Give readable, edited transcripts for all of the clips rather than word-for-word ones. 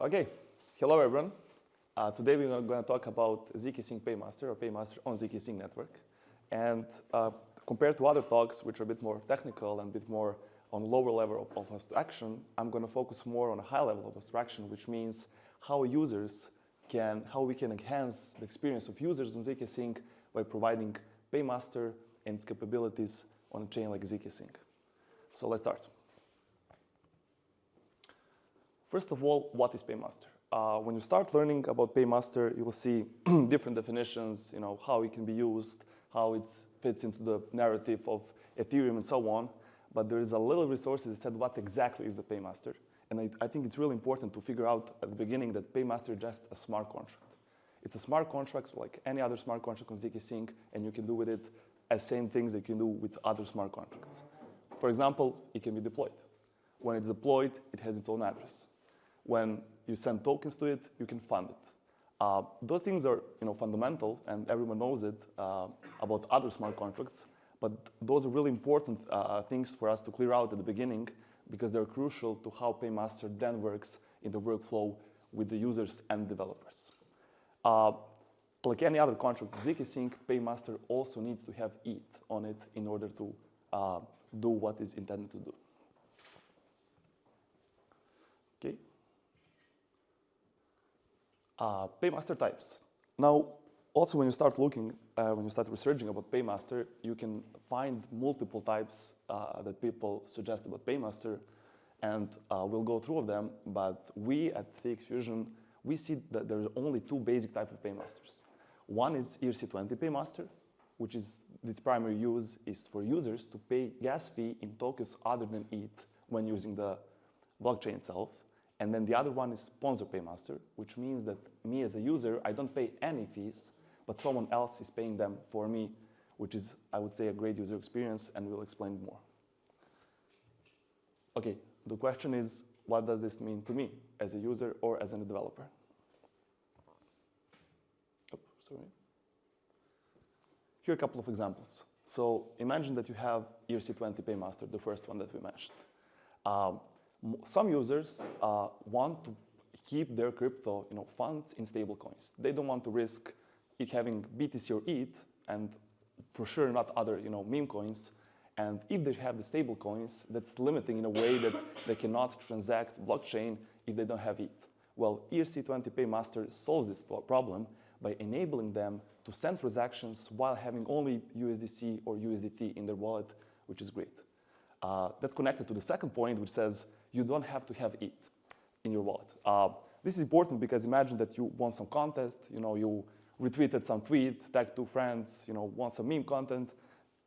Okay, hello everyone. Today we're going to talk about zkSync Paymaster or Paymaster on zkSync network. And compared to other talks, which are a bit more technical and a bit more on lower level of abstraction, I'm going to focus more on a high level of abstraction, which means how we can enhance the experience of users on zkSync by providing Paymaster and its capabilities on a chain like zkSync. So let's start. First of all, what is Paymaster? When you start learning about Paymaster, you will see different definitions, how it can be used, how it fits into the narrative of Ethereum and so on. But there is a little resource that said what exactly is the Paymaster. And I think it's really important to figure out at the beginning that Paymaster is just a smart contract. It's a smart contract like any other smart contract on zkSync, and you can do with it the same things that you can do with other smart contracts. For example, it can be deployed. When it's deployed, it has its own address. When you send tokens to it, you can fund it. Those things are fundamental, and everyone knows it about other smart contracts. But those are really important things for us to clear out at the beginning because they're crucial to how Paymaster then works in the workflow with the users and developers. Like any other contract with zkSync, Paymaster also needs to have ETH on it in order to do what is intended to do. Okay. Paymaster types. Now, also when you start looking, when you start researching about Paymaster, you can find multiple types that people suggest about Paymaster, and we'll go through them. But we at Txfusion, we see that there are only two basic types of Paymasters. One is ERC20 Paymaster, which is its primary use is for users to pay gas fee in tokens other than ETH when using the blockchain itself. And then the other one is Sponsor Paymaster, which means that me as a user, I don't pay any fees, but someone else is paying them for me, which is, I would say, a great user experience, and we'll explain more. Okay, the question is, what does this mean to me as a user or as a developer? Oh, sorry. Here are a couple of examples. So imagine that you have ERC20 Paymaster, the first one that we mentioned. Some users want to keep their crypto funds in stable coins. They don't want to risk it having BTC or ETH, and for sure not other meme coins. And if they have the stable coins, that's limiting in a way that they cannot transact blockchain if they don't have ETH. Well, ERC20 Paymaster solves this problem by enabling them to send transactions while having only USDC or USDT in their wallet, which is great. That's connected to the second point, which says you don't have to have ETH in your wallet. This is important because imagine that you won some contest, you retweeted some tweet, tagged two friends, won some meme content,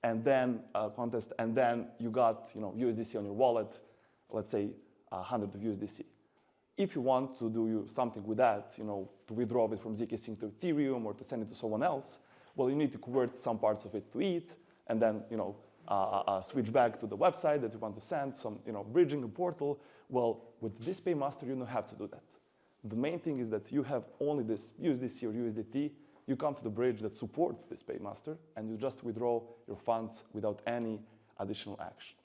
and then contest, and then you got USDC on your wallet, let's say 100 of USDC. If you want to do something with that, to withdraw it from zkSync to Ethereum or to send it to someone else, well, you need to convert some parts of it to ETH, and then switch back to the website that you want to send, some bridging a portal. Well, with this Paymaster, you don't have to do that. The main thing is that you have only this USDC or USDT. You come to the bridge that supports this Paymaster, and you just withdraw your funds without any additional action.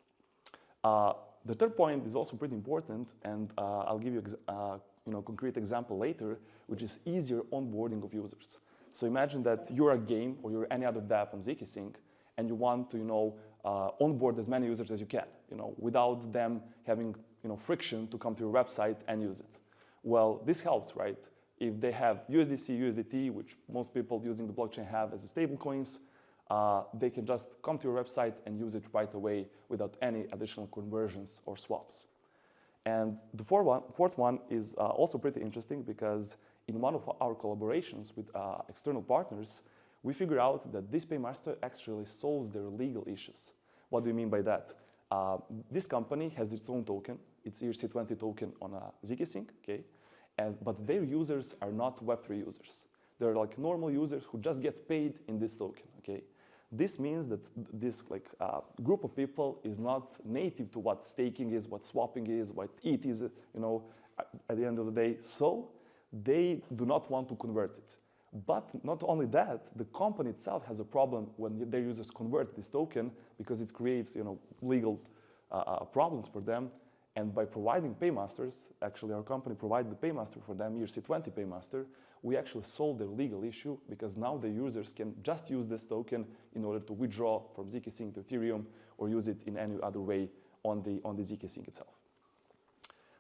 The third point is also pretty important, and I'll give you a concrete example later, which is easier onboarding of users. So imagine that you're a game or you're any other dApp on zkSync, and you want to onboard as many users as you can, without them having friction to come to your website and use it. Well, this helps, right? If they have USDC, USDT, which most people using the blockchain have as stable coins, they can just come to your website and use it right away without any additional conversions or swaps. And the fourth one is also pretty interesting because in one of our collaborations with external partners, we figure out that this Paymaster actually solves their legal issues. What do you mean by that? This company has its own token. It's ERC20 token on zkSync, okay? But their users are not Web3 users. They're like normal users who just get paid in this token, okay? This means that this group of people is not native to what staking is, what swapping is, what ETH is, at the end of the day. So they do not want to convert it. But not only that, the company itself has a problem when their users convert this token because it creates legal problems for them. And by providing paymasters, actually our company provided the paymaster for them, ERC20 paymaster, we actually solved their legal issue because now the users can just use this token in order to withdraw from zkSync to Ethereum or use it in any other way on the zkSync itself.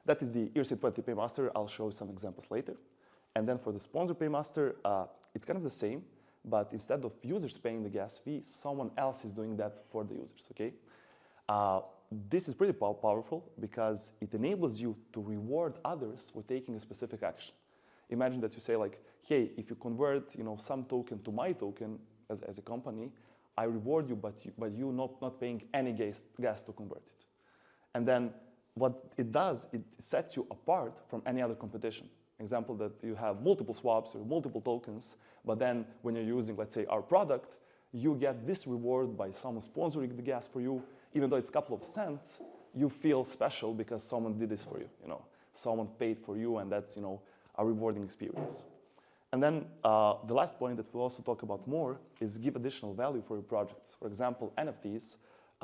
That is the ERC20 paymaster. I'll show you some examples later. And then for the sponsor paymaster, it's kind of the same, but instead of users paying the gas fee, someone else is doing that for the users, okay? This is pretty powerful because it enables you to reward others for taking a specific action. Imagine that you say like, hey, if you convert some token to my token as a company, I reward you, but you not paying any gas to convert it. And then what it does, it sets you apart from any other competition. Example that you have multiple swaps or multiple tokens, but then when you're using, let's say, our product, you get this reward by someone sponsoring the gas for you. Even though it's a couple of cents, you feel special because someone did this for you. Someone paid for you, and that's a rewarding experience. And then the last point that we'll also talk about more is give additional value for your projects. For example, NFTs.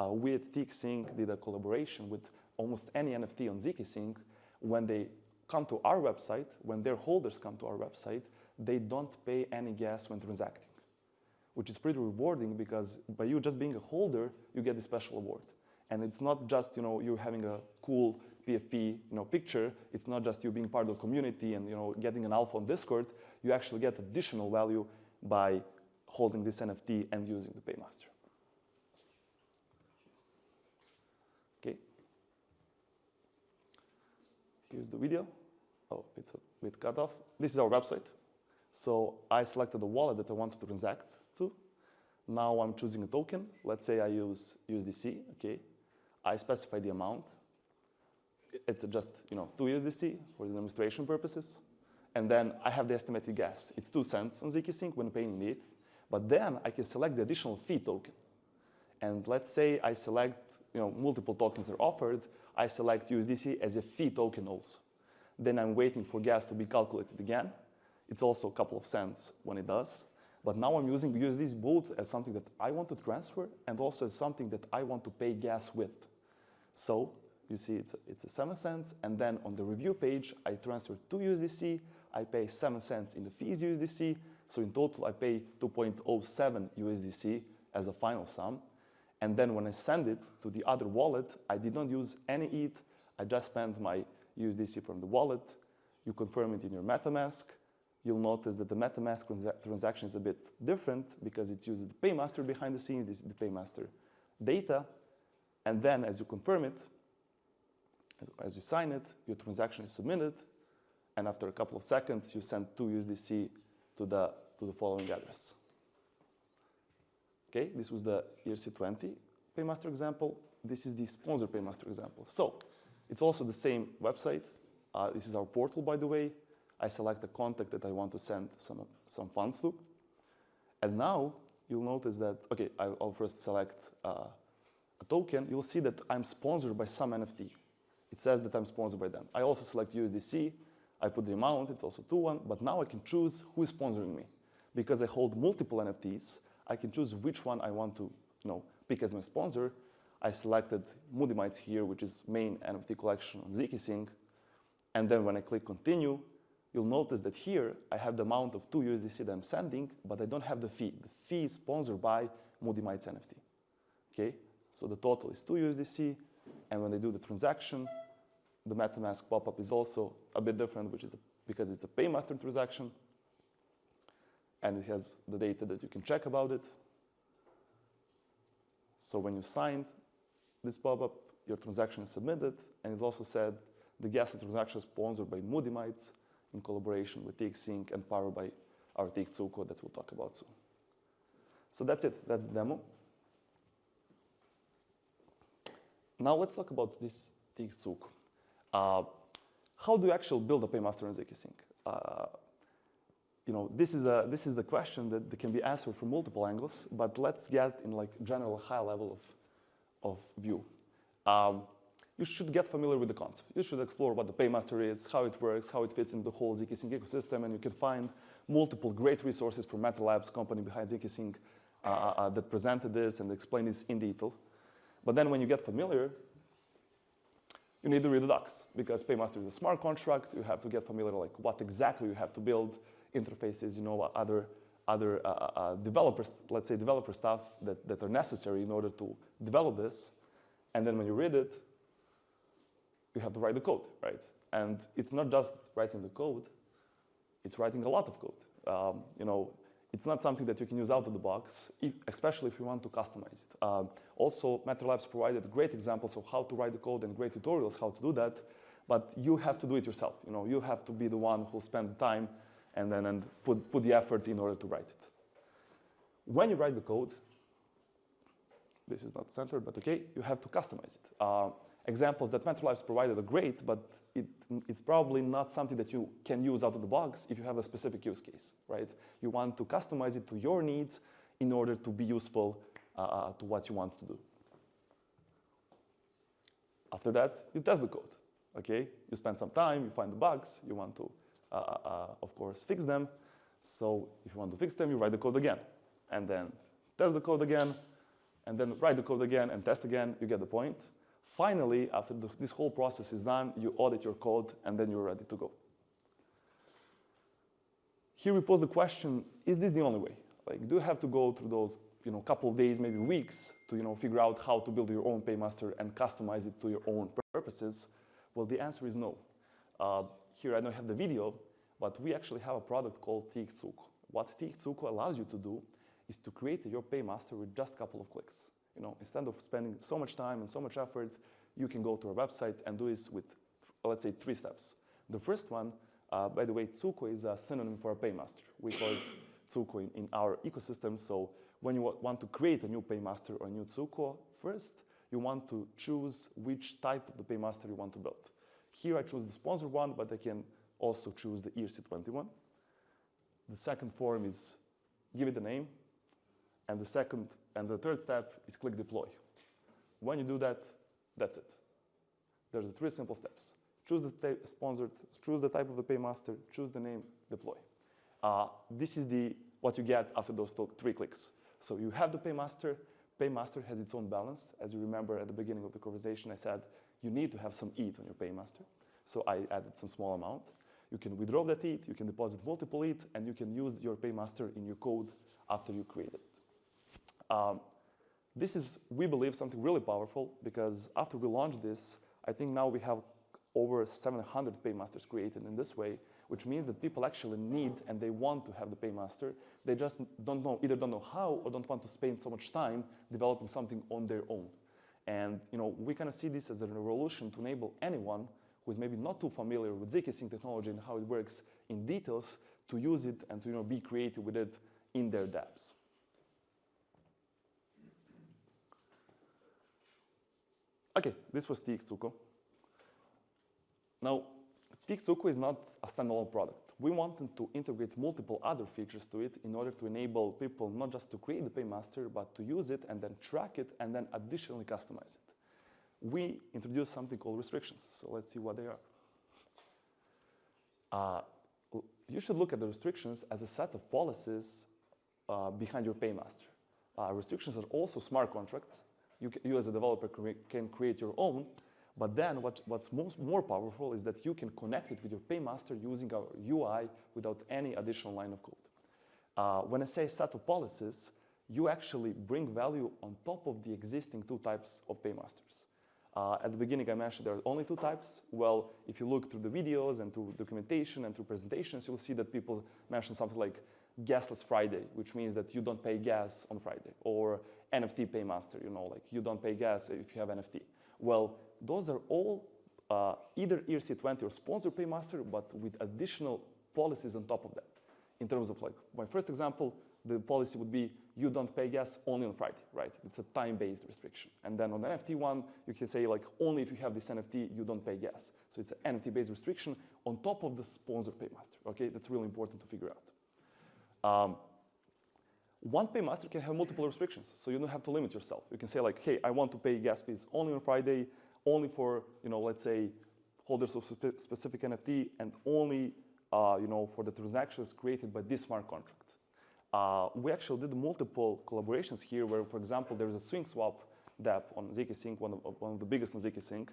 We at Txfusion did a collaboration with almost any NFT on zkSync. When they come to our website, when their holders come to our website, they don't pay any gas when transacting, which is pretty rewarding because by you just being a holder, you get this special award. And it's not just you having a cool PFP picture. It's not just you being part of the community and getting an alpha on Discord. You actually get additional value by holding this NFT and using the paymaster. Okay. Here's the video. Oh, it's a bit cut off. This is our website. So I selected the wallet that I wanted to transact to. Now I'm choosing a token. Let's say I use USDC. Okay. I specify the amount. It's just 2 USDC for the demonstration purposes. And then I have the estimated gas. It's 2 cents on zkSync when paying it. But then I can select the additional fee token. And let's say I select, multiple tokens are offered. I select USDC as a fee token also. Then I'm waiting for gas to be calculated again. It's also a couple of cents when it does. But now I'm using USDC both as something that I want to transfer and also as something that I want to pay gas with. So you see it's a 7 cents. And then on the review page, I transfer 2 USDC. I pay 7 cents in the fees USDC. So in total, I pay 2.07 USDC as a final sum. And then when I send it to the other wallet, I did not use any ETH. I just spent my USDC from the wallet. You confirm it in your MetaMask. You'll notice that the MetaMask transaction is a bit different because it uses the paymaster behind the scenes. This is the paymaster data. And then as you confirm it, as you sign it, your transaction is submitted. And after a couple of seconds, you send 2 USDC to the following address. Okay, this was the ERC20 paymaster example. This is the sponsor paymaster example. So it's also the same website. This is our portal, by the way. I select a contact that I want to send some funds to. And now you'll notice that, okay, I'll first select a token. You'll see that I'm sponsored by some NFT. It says that I'm sponsored by them. I also select USDC. I put the amount. It's also 2-1. But now I can choose who is sponsoring me. Because I hold multiple NFTs, I can choose which one I want to pick as my sponsor. I selected Moody Mites here, which is main NFT collection on zkSync. And then when I click continue, you'll notice that here I have the amount of 2 USDC that I'm sending, but I don't have the fee. The fee is sponsored by Moody Mites NFT. Okay, so the total is 2 USDC, and when I do the transaction, the MetaMask pop-up is also a bit different, which is because it's a paymaster transaction, and it has the data that you can check about it. So when you signed this pop-up, your transaction is submitted, and it also said the gas transaction is sponsored by Moody Mites in collaboration with Txfusion and powered by our Txfusion that we'll talk about soon. So that's it. That's the demo. Now let's talk about this Txfusion. How do you actually build a paymaster on zkSync? This is the question that can be answered from multiple angles, but let's get in general high level of view. You should get familiar with the concept. You should explore what the paymaster is, how it works, how it fits into the whole zkSync ecosystem, and you can find multiple great resources from Meta Labs, company behind zkSync, that presented this and explained this in detail. But then when you get familiar, you need to read the docs because Paymaster is a smart contract. You have to get familiar like what exactly you have to build, interfaces, other developers, let's say developer stuff that are necessary in order to develop this. And then when you read it, you have to write the code, right? And it's not just writing the code, it's writing a lot of code. It's not something that you can use out of the box, especially if you want to customize it. Also, MaterLabs provided great examples of how to write the code and great tutorials how to do that, but you have to do it yourself. You have to be the one who will spend the time and put the effort in order to write it. When you write the code, this is not centered, but okay, you have to customize it. Examples that MaterLabs provided are great, but it's probably not something that you can use out of the box if you have a specific use case, right? You want to customize it to your needs in order to be useful to what you want to do. After that, you test the code, okay? You spend some time, you find the bugs, you want to, of course, fix them. So if you want to fix them, you write the code again, and then test the code again, and then write the code again and test again. You get the point. Finally, after this whole process is done, you audit your code, and then you're ready to go. Here we pose the question, is this the only way? Like, do you have to go through those couple of days, maybe weeks, to figure out how to build your own Paymaster and customize it to your own purposes? Well, the answer is no. Here I don't have the video, but we actually have a product called Txfusion. What Txfusion allows you to do is to create your Paymaster with just a couple of clicks. Instead of spending so much time and so much effort, you can go to our website and do this with, let's say, 3 steps. The first one, by the way, Txfusion is a synonym for a Paymaster. We call it Txfusion in our ecosystem. So when you want to create a new Paymaster or a new Txfusion, first you want to choose which type of the Paymaster you want to build. Here I choose the sponsor one, but I can also choose the ERC21. The second form is give it a name. And the third step is click deploy. When you do that, that's it. There's 3 simple steps. Choose the sponsored, choose the type of the Paymaster, choose the name, deploy. This is what you get after those 3 clicks. So you have the Paymaster. Paymaster has its own balance. As you remember at the beginning of the conversation, I said you need to have some ETH on your Paymaster. So I added some small amount. You can withdraw that ETH, you can deposit multiple ETH, and you can use your Paymaster in your code after you create it. This is, we believe, something really powerful because after we launched this, I think now we have over 700 Paymasters created in this way, which means that people actually need and they want to have the Paymaster. They just either don't know how or don't want to spend so much time developing something on their own. And we kind of see this as a revolution to enable anyone who is maybe not too familiar with zkSync technology and how it works in details to use it and to be creative with it in their dApps. Okay, this was Txfusion. Now, Txfusion is not a standalone product. We wanted to integrate multiple other features to it in order to enable people not just to create the Paymaster, but to use it and then track it and then additionally customize it. We introduced something called restrictions, so let's see what they are. You should look at the restrictions as a set of policies behind your Paymaster. Restrictions are also smart contracts. You as a developer can create your own, but then what's more powerful is that you can connect it with your Paymaster using our UI without any additional line of code. When I say set of policies, you actually bring value on top of the existing 2 types of Paymasters. At the beginning, I mentioned there are only 2 types. Well, if you look through the videos and through documentation and through presentations, you'll see that people mention something like gasless Friday, which means that you don't pay gas on Friday, or NFT Paymaster, like you don't pay gas if you have NFT. Well, those are all either ERC20 or sponsor Paymaster, but with additional policies on top of that. In terms of my first example, the policy would be you don't pay gas only on Friday, right? It's a time-based restriction. And then on the NFT one, you can say only if you have this NFT, you don't pay gas. So it's an NFT-based restriction on top of the sponsor Paymaster, okay? That's really important to figure out. One Paymaster can have multiple restrictions, so you don't have to limit yourself. You can say hey, I want to pay gas fees only on Friday, only for, let's say, holders of specific NFT, and only, for the transactions created by this smart contract. We actually did multiple collaborations here where, for example, there is a swing swap dApp on zkSync, one of the biggest on zkSync,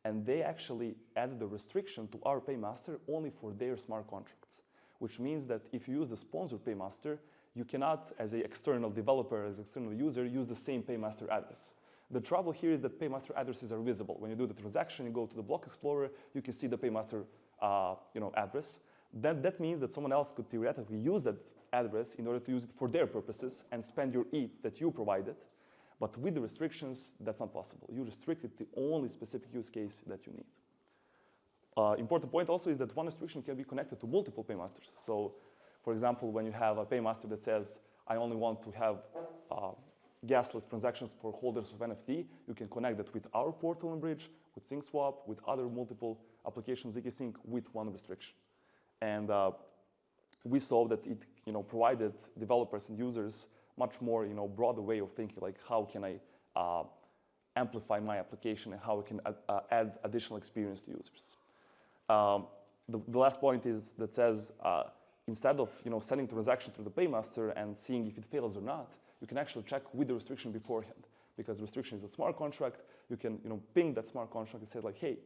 and they actually added a restriction to our paymaster only for their smart contracts, which means that if you use the sponsor paymaster, you cannot, as an external developer, as an external user, use the same paymaster address. The trouble here is that paymaster addresses are visible. When you do the transaction, you go to the block explorer, you can see the paymaster address. That means that someone else could theoretically use that address in order to use it for their purposes and spend your ETH that you provided. But with the restrictions, that's not possible. You restrict it to only specific use case that you need. Important point also is that one restriction can be connected to multiple paymasters. So, for example, when you have a paymaster that says, I only want to have gasless transactions for holders of NFT, you can connect that with our portal and bridge, with SyncSwap, with other multiple applications, zkSync, with one restriction. And we saw that it provided developers and users much more broader way of thinking, like how can I amplify my application and how I can add additional experience to users. The last point is that says, instead of sending transaction to the paymaster and seeing if it fails or not, you can actually check with the restriction beforehand. Because restriction is a smart contract, you can ping that smart contract and say like, hey,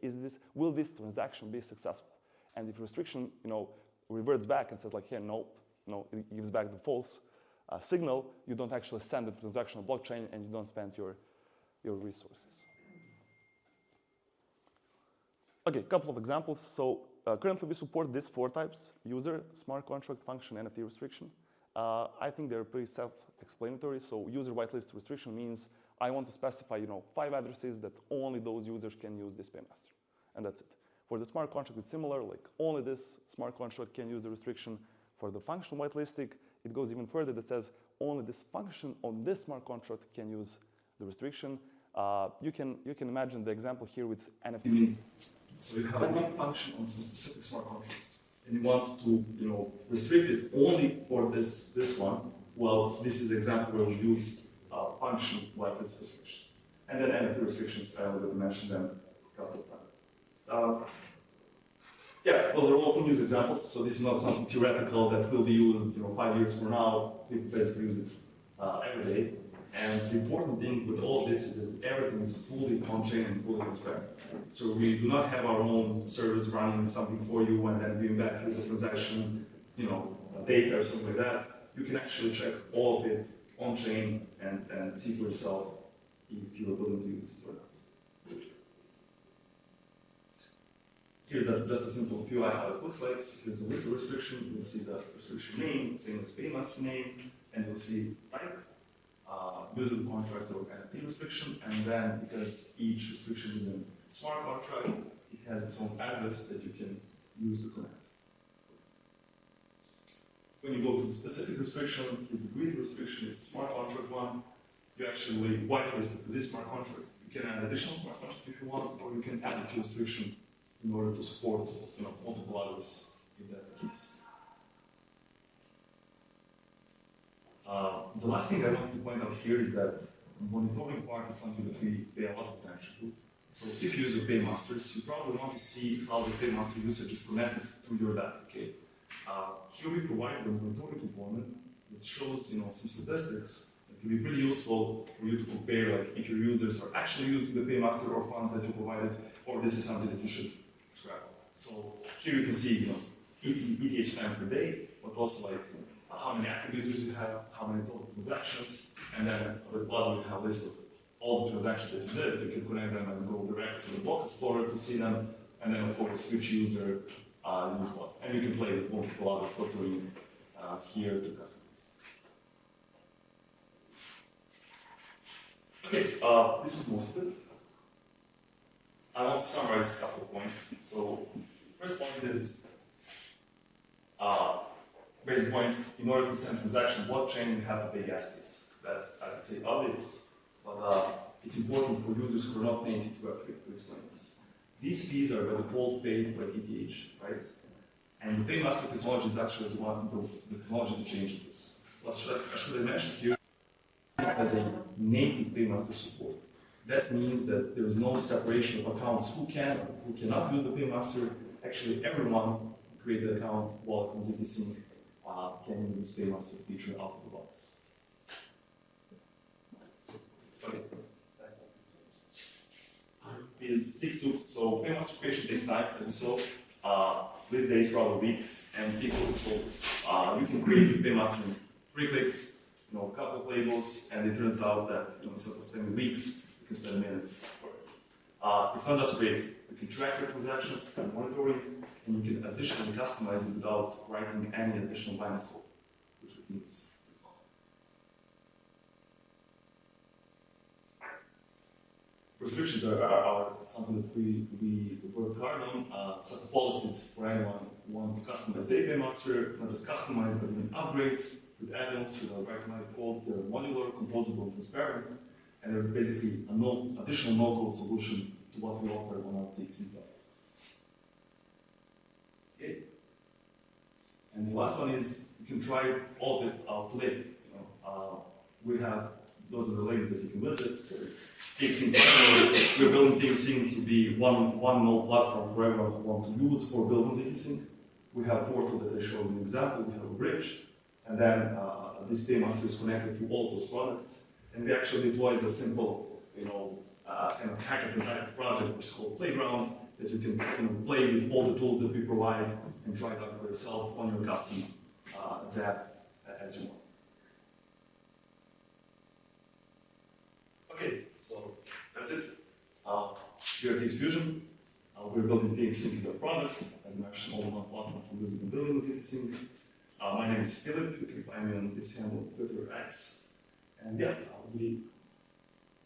will this transaction be successful? And if restriction reverts back and says like, hey, no, it gives back the false signal, you don't actually send the transaction on blockchain and you don't spend your resources. Okay, a couple of examples. So currently we support these 4 types: user, smart contract, function, NFT restriction. I think they're pretty self-explanatory. So user whitelist restriction means I want to specify 5 addresses that only those users can use this paymaster, and that's it. For the smart contract, it's similar, like only this smart contract can use the restriction. For the function whitelisting, it goes even further that says only this function on this smart contract can use the restriction. You can imagine the example here with NFT. So you have one function on some specific smart contract, and you want to restrict it only for this one. Well, this is the example where we use function whitelist restrictions, and then NFT restrictions. I already mentioned them a couple of times. Yeah, those are all open use examples, so this is not something theoretical that will be used 5 years from now. People basically use it every day. And the important thing with all of this is that everything is fully on-chain and fully transparent. So we do not have our own service running something for you and then doing back with the transaction, data or something like that. You can actually check all of it on-chain and see for yourself if you are willing to use it or not. Here's just a simple view of how it looks like. So here's a list of restriction. You'll see the restriction name, same as paymaster name, and you'll see type, user contract or NFT restriction. And then because each restriction is a smart contract, it has its own address that you can use to connect. When you go to the specific restriction, here's the grid restriction, it's the smart contract one. You actually whitelist it to this smart contract. You can add additional smart contract if you want, or you can add it to restriction in order to support multiple others if that's the case. The last thing I want to point out here is that monitoring part is something that we pay a lot of attention to. So if you use your paymasters, you probably want to see how the paymaster usage is connected to your data. Okay? Here we provide the monitoring component that shows some statistics that can be pretty useful for you to compare, like if your users are actually using the paymaster or funds that you provided, or this is something that you should scrap. So here you can see ETH time per day, but also like how many active users you have, how many total transactions, and then at the bottom you have a list of all the transactions that you did. You can connect them and go direct to the block explorer to see them, and then of course which user use what. And you can play with multiple other filtering here to customize. Okay, this is most of it. I want to summarize a couple of points. So, first point is basic points. In order to send transaction blockchain, you have to pay gas fees. That's, I would say, obvious, but it's important for users who are not native to Web3 to explain this. These fees are by default paid by ETH, right? And the Paymaster technology is actually the technology that changes this. What should I mention here? As a native Paymaster support. That means that there is no separation of accounts who can or who cannot use the Paymaster. Actually, everyone who created an account while on zkSync can use this Paymaster feature out of the box. Okay. is Txfusion. So Paymaster creation takes time, as we saw. These days, rather weeks, and Txfusion solves this. You can create your Paymaster in 3 clicks, a couple of labels, and it turns out that instead of spending weeks, you can spend minutes. It's not just great. You can track your transactions and monitoring, and you can additionally customize it without writing any additional line of code, which it needs. Restrictions are something that we work hard on. Set policies for anyone who wants to customize their Paymaster, not just customize, but even upgrade with add-ons, without writing any code. They're modular, composable, transparent, and they're basically an additional no-code solution to what we offer on our Txfusion platform. Okay. And the last one is you can try all of it out today. We have those are the links that you can visit. So it's Txfusion. We're building Txfusion to be one node platform for everyone who wants to use or build on zkSync. We have a portal that I showed in the example. We have a bridge, and then this Paymaster is connected to all those products. And we actually deployed a simple, kind of hackathon type of project, which is called Playground, that you can play with all the tools that we provide and try it out for yourself on your custom tab as you want. Okay, so that's it. Here at Txfusion, we're building Txfusion as a product, as mentioned, all-in-one platform for building and building with Txfusion. My name is Filip. You can find me on this handle, Twitter, X. And yeah, I'll be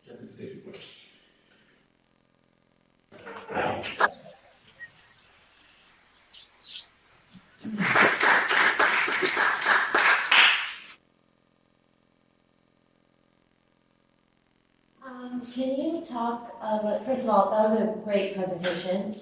happy to take your questions. Can you talk, first of all, that was a great presentation,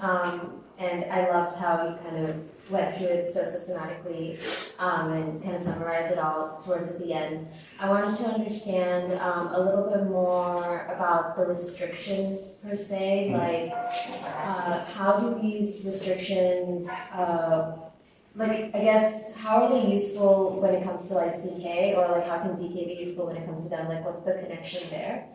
and I loved how you kind of went through it so systematically and kind of summarized it all towards the end. I wanted to understand a little bit more about the restrictions per se, like how do these restrictions, I guess, how are they useful when it comes to like zk, or like how can zk be useful when it comes to them? Like what's the connection there?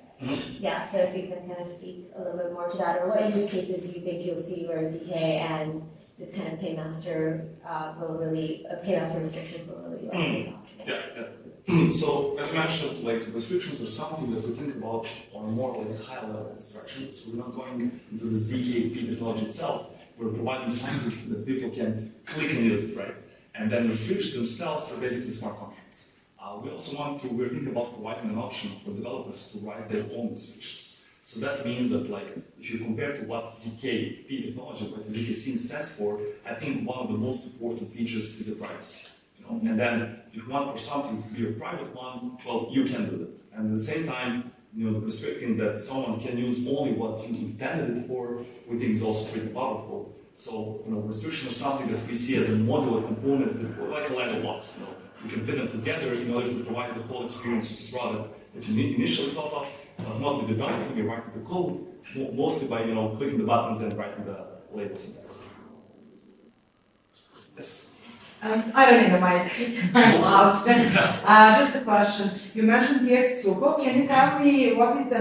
Yeah, so if you can kind of speak a little bit more to that, or what use cases you think you'll see where zk and this kind of Paymaster Paymaster restrictions will really take off. Yeah. So as mentioned, like restrictions are something that we think about on more like high level abstractions. So we're not going into the zkP technology itself. We're providing something that people can click and use it, right? And then restrictions themselves are basically smart contracts. We also we're thinking about providing an option for developers to write their own restrictions. So that means that, like, if you compare to what zkP technology, what zkSync stands for, I think one of the most important features is the privacy. And then if you want for something to be a private one, well, you can do that. And at the same time, restricting that someone can use only what you intended it for, we think is also pretty powerful. So, restriction is something that we see as a modular components that are like a Lego blocks. You can fit them together in order to provide the whole experience of the product that you initially thought of, not with developing, you're writing the code, mostly by clicking the buttons and writing the labels and text. Yes. I don't need a mic. I'm loud. Just a question. You mentioned Txfusion. Can you tell me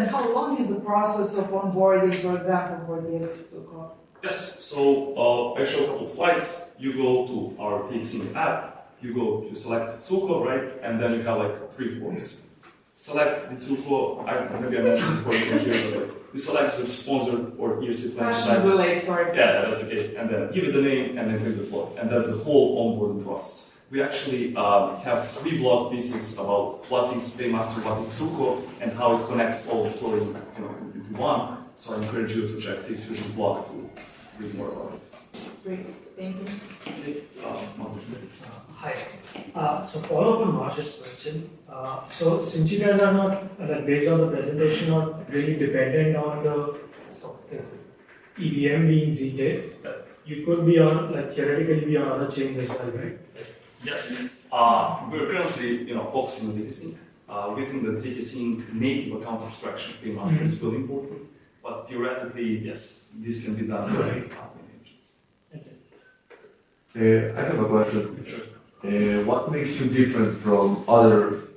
how long is the process of onboarding, for example, for Txfusion? Yes. So I show a couple of slides. You go to our Txfusion app. You select Txfusion, right? And then you have like 3 forms. Select the Txfusion. Maybe I mentioned before you can hear, but you select the sponsored or ERC plan. Question relate, sorry. Yeah, that's okay. And then give it the name and then click deploy. And that's the whole onboarding process. We actually have 3 blog pieces about what is Paymaster, what is Txfusion, and how it connects all the story into one. So I encourage you to check Txfusion blog to read more about it. Great, thank you. Hi. So follow up on Marsh's question. So since you guys are not, based on the presentation, not really dependent on the EVM being zk, you could be on, theoretically be on other chains as well, right? Yes. We're currently, focusing on zkSync. We think that zkSync native account abstraction Paymaster is really important, but theoretically, yes, this can be done for any I have a question. What makes you different from other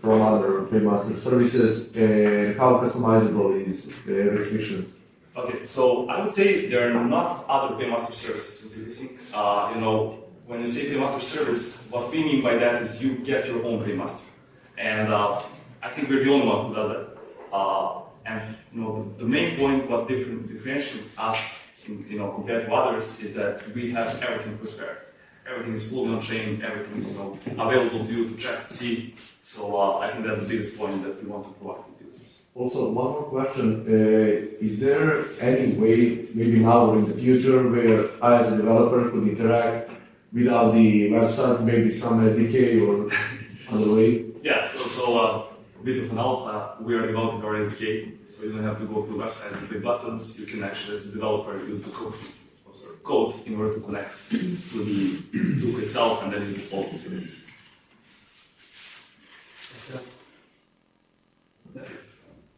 from other Paymaster services, and how customizable is the restriction? Okay, so I would say there are not other Paymaster services in zkSync. When you say Paymaster service, what we mean by that is you get your own Paymaster. And I think we're the only one who does that. The main point what differentiates us compared to others is that we have everything prepared. Everything is fully on chain, everything is available to you to check, to see. So I think that's the biggest point that we want to provide to users. Also, one more question. Is there any way, maybe now or in the future, where I as a developer could interact without the website, maybe some SDK or other way? Yeah, so a bit of an alpha, we are developing our SDK, so you don't have to go to the website and click buttons. You can actually, as a developer, use the code in order to connect to the Zook itself and then use all the services.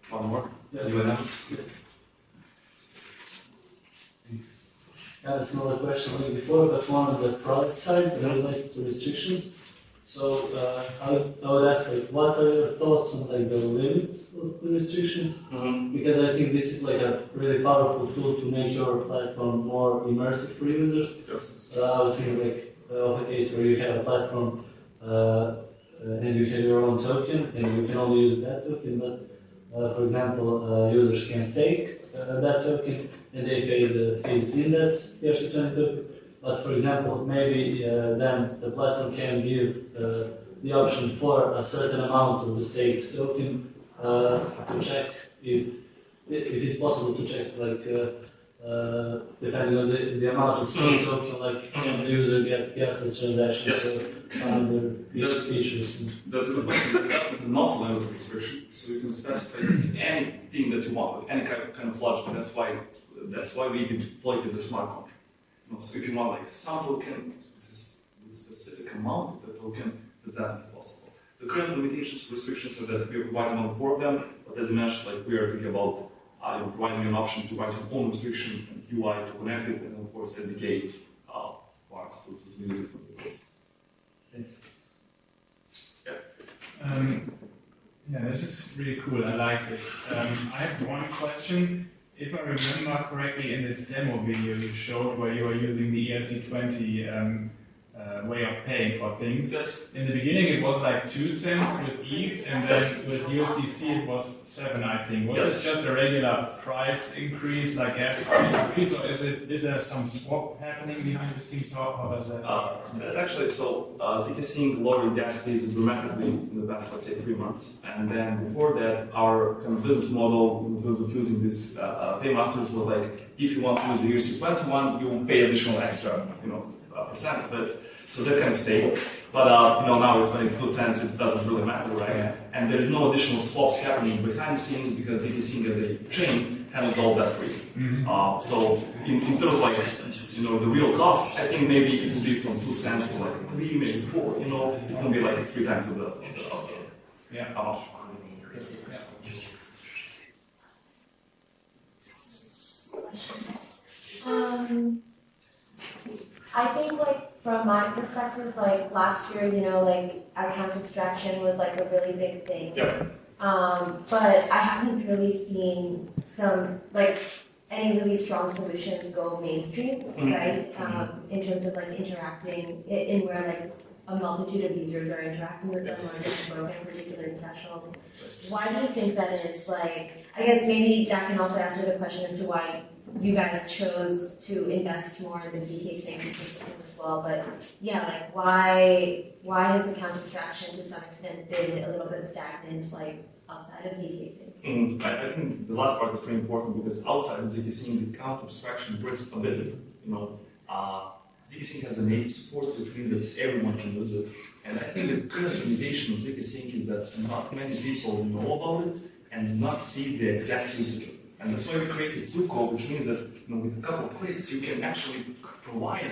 One more? Yeah. You and them? Thanks. Yeah, that's another question like before, but one on the product side related to restrictions. So I would ask, like, what are your thoughts on like the limits of the restrictions? Because I think this is like a really powerful tool to make your platform more immersive for users. Yes. I was thinking like of a case where you have a platform and you have your own token and you can only use that token, but for example, users can stake that token and they pay the fees in that ERC20 token. But for example, maybe then the platform can give the option for a certain amount of the staked token to check if it's possible to check, like depending on the amount of staked token, like can the user get gasless transactions? Yes. Or some other features. That's a good question. That's definitely not limited restriction. So you can specify anything that you want, any kind of logic. That's why we deploy it as a smart contract. So if you want like some token, with a specific amount of the token, that's definitely possible. The current limitations, restrictions are that we are providing on 4 of them, but as I mentioned, like we are thinking about providing an option to write your own restriction and UI to connect it, and of course SDK parts to use it. Thanks. Yeah, this is really cool. I like this. I have one question. If I remember correctly, in this demo video you showed where you were using the ERC20 way of paying for things. Yes. In the beginning it was like 2 cents with ETH, and then with USDC it was 7, I think. Was it just a regular price increase, like gas price increase, or is there some swap happening behind the scenes? How does that work? That's actually, so zkSync lowered gas fees dramatically in the past, let's say, 3 months. And then before that, our kind of business model in terms of using this Paymasters was like, if you want to use the ERC21, you will pay additional extra, percent of it. So that kind of stayed. But now when it's 2 cents, it doesn't really matter, right? Yeah. And there is no additional swaps happening behind the scenes because zkSync as a chain handles all that for you. So in terms of like, the real cost, I think maybe it will be from 2 cents to like 3, maybe 4. It will be like 3 times of the amount. I think from my perspective, last year, account abstraction was a really big thing. Yep. But I haven't really seen any really strong solutions go mainstream, right? In terms of interacting in where a multitude of users are interacting with them or just a particular threshold. Why do you think that is? I guess maybe that can also answer the question as to why you guys chose to invest more in the zkSync ecosystem as well. But yeah, why has account abstraction to some extent been a little bit stagnant, outside of zkSync? I think the last part is pretty important because outside of zkSync, the account abstraction works a bit different. zkSync has a native support, which means that everyone can use it. And I think the current limitation of zkSync is that not many people know about it and do not see the exact usage of it. And that's why we created Zuko, which means that with a couple of clicks, you can actually provide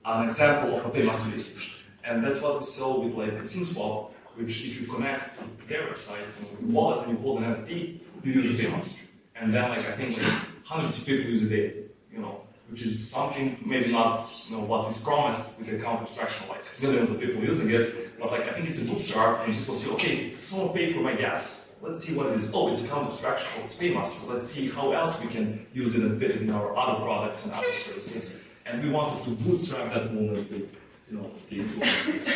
an example of a Paymaster usage. And that's what we saw with SyncSwap, which if you connect to their website, with your wallet, and you hold an NFT, you use the Paymaster. And then I think hundreds of people use it daily. which is something maybe not what is promised with account abstraction, like millions of people using it, but like I think it's a good start, and people see, okay, someone paid for my gas. Let's see what it is. Oh, it's account abstraction. Oh, it's Paymaster. Let's see how else we can use it and fit it in our other products and other services. And we wanted to bootstrap that movement with, the influence.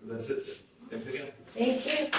That's it. Thanks again. Thank you.